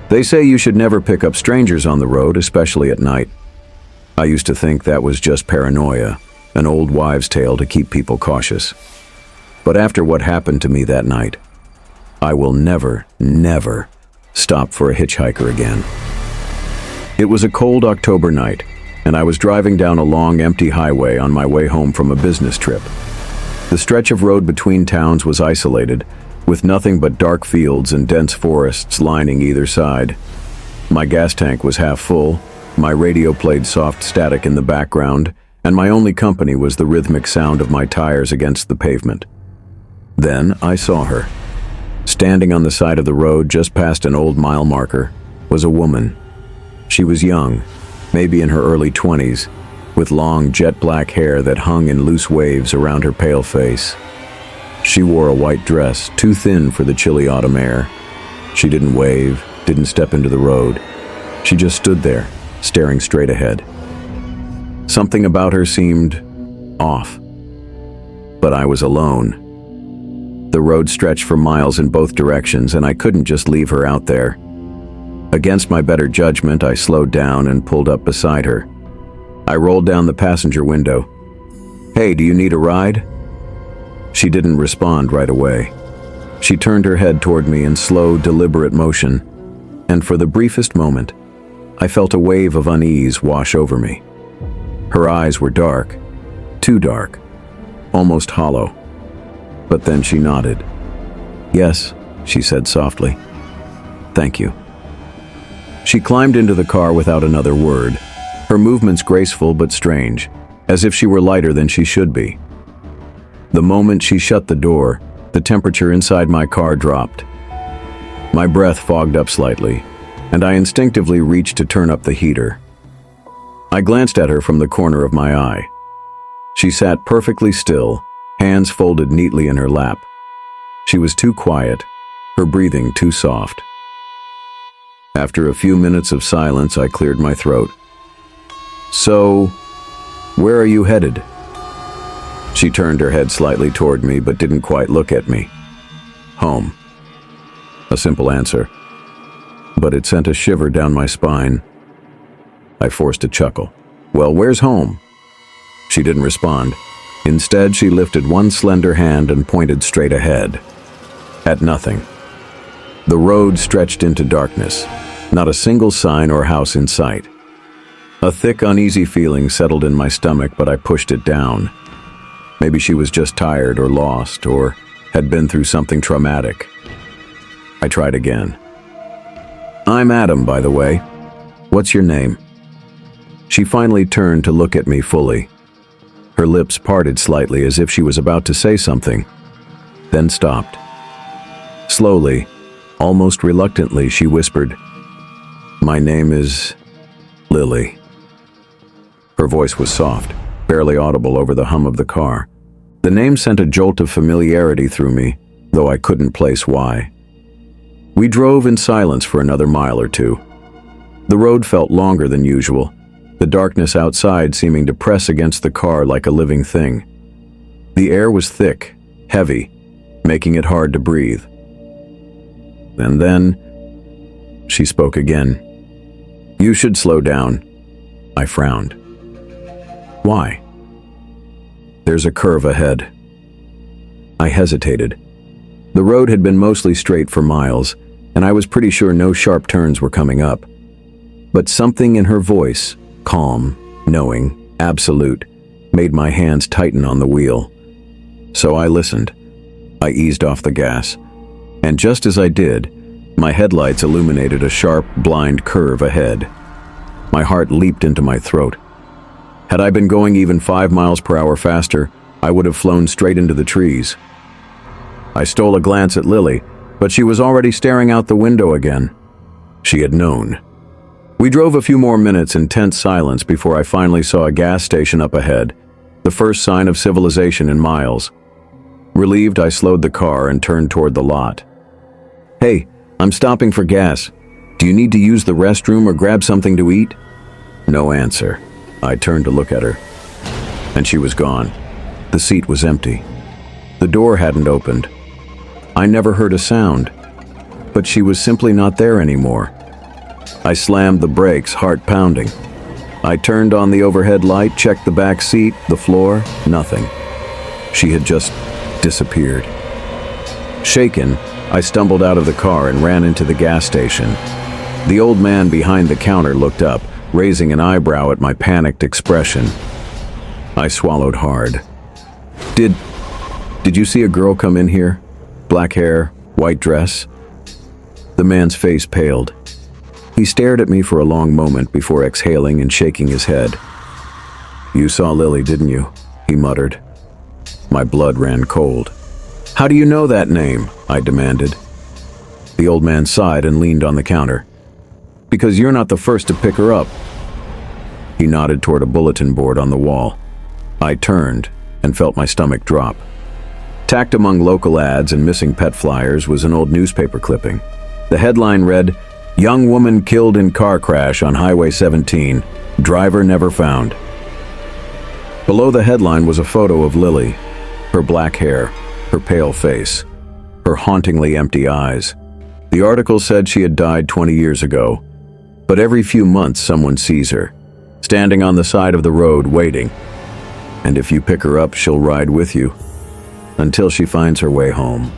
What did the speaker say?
They say you should never pick up strangers on the road, especially at night. I used to think that was just paranoia, an old wives' tale to keep people cautious. But after what happened to me that night, I will never, never stop for a hitchhiker again. It was a cold October night, and I was driving down a long, empty highway on my way home from a business trip. The stretch of road between towns was isolated, with nothing but dark fields and dense forests lining either side. My gas tank was half full, my radio played soft static in the background, and my only company was the rhythmic sound of my tires against the pavement. Then I saw her. Standing on the side of the road just past an old mile marker was a woman. She was young, maybe in her early 20s, with long jet black hair that hung in loose waves around her pale face. She wore a white dress, too thin for the chilly autumn air. She didn't wave, didn't step into the road. She just stood there, staring straight ahead. Something about her seemed off. But I was alone. The road stretched for miles in both directions, and I couldn't just leave her out there. Against my better judgment, I slowed down and pulled up beside her. I rolled down the passenger window. "Hey, do you need a ride?" She didn't respond right away. She turned her head toward me in slow, deliberate motion, and for the briefest moment, I felt a wave of unease wash over me. Her eyes were dark, too dark, almost hollow. But then she nodded. "Yes," she said softly. "Thank you." She climbed into the car without another word, her movements graceful but strange, as if she were lighter than she should be. The moment she shut the door, the temperature inside my car dropped. My breath fogged up slightly, and I instinctively reached to turn up the heater. I glanced at her from the corner of my eye. She sat perfectly still, hands folded neatly in her lap. She was too quiet, her breathing too soft. After a few minutes of silence, I cleared my throat. "So, where are you headed?" She turned her head slightly toward me, but didn't quite look at me. "Home." A simple answer, but it sent a shiver down my spine. I forced a chuckle. "Well, where's home?" She didn't respond. Instead, she lifted one slender hand and pointed straight ahead. At nothing. The road stretched into darkness, not a single sign or house in sight. A thick, uneasy feeling settled in my stomach, but I pushed it down. Maybe she was just tired or lost, or had been through something traumatic. I tried again. "I'm Adam, by the way. What's your name?" She finally turned to look at me fully. Her lips parted slightly as if she was about to say something, then stopped. Slowly, almost reluctantly, she whispered, "My name is Lily." Her voice was soft, barely audible over the hum of the car. The name sent a jolt of familiarity through me, though I couldn't place why. We drove in silence for another mile or two. The road felt longer than usual, the darkness outside seeming to press against the car like a living thing. The air was thick, heavy, making it hard to breathe. And then, she spoke again. "You should slow down." I frowned. "Why?" "There's a curve ahead." I hesitated. The road had been mostly straight for miles, and I was pretty sure no sharp turns were coming up. But something in her voice, calm, knowing, absolute, made my hands tighten on the wheel. So I listened. I eased off the gas, and just as I did, my headlights illuminated a sharp, blind curve ahead. My heart leaped into my throat. Had I been going even 5 miles per hour faster, I would have flown straight into the trees. I stole a glance at Lily, but she was already staring out the window again. She had known. We drove a few more minutes in tense silence before I finally saw a gas station up ahead, the first sign of civilization in miles. Relieved, I slowed the car and turned toward the lot. "Hey, I'm stopping for gas. Do you need to use the restroom or grab something to eat?" No answer. I turned to look at her, and she was gone. The seat was empty. The door hadn't opened. I never heard a sound, but she was simply not there anymore. I slammed the brakes, heart pounding. I turned on the overhead light, checked the back seat, the floor, nothing. She had just disappeared. Shaken, I stumbled out of the car and ran into the gas station. The old man behind the counter looked up, raising an eyebrow at my panicked expression. I swallowed hard. Did you see a girl come in here? Black hair, white dress? The man's face paled. He stared at me for a long moment before exhaling and shaking his head. "You saw Lily, didn't you?" he muttered. My blood ran cold. "How do you know that name?" I demanded. The old man sighed and leaned on the counter. "Because you're not the first to pick her up." He nodded toward a bulletin board on the wall. I turned and felt my stomach drop. Tacked among local ads and missing pet flyers was an old newspaper clipping. The headline read, "Young woman killed in car crash on Highway 17. Driver never found." Below the headline was a photo of Lily, her black hair, her pale face, her hauntingly empty eyes. The article said she had died 20 years ago, but every few months someone sees her, standing on the side of the road waiting. And if you pick her up, she'll ride with you until she finds her way home.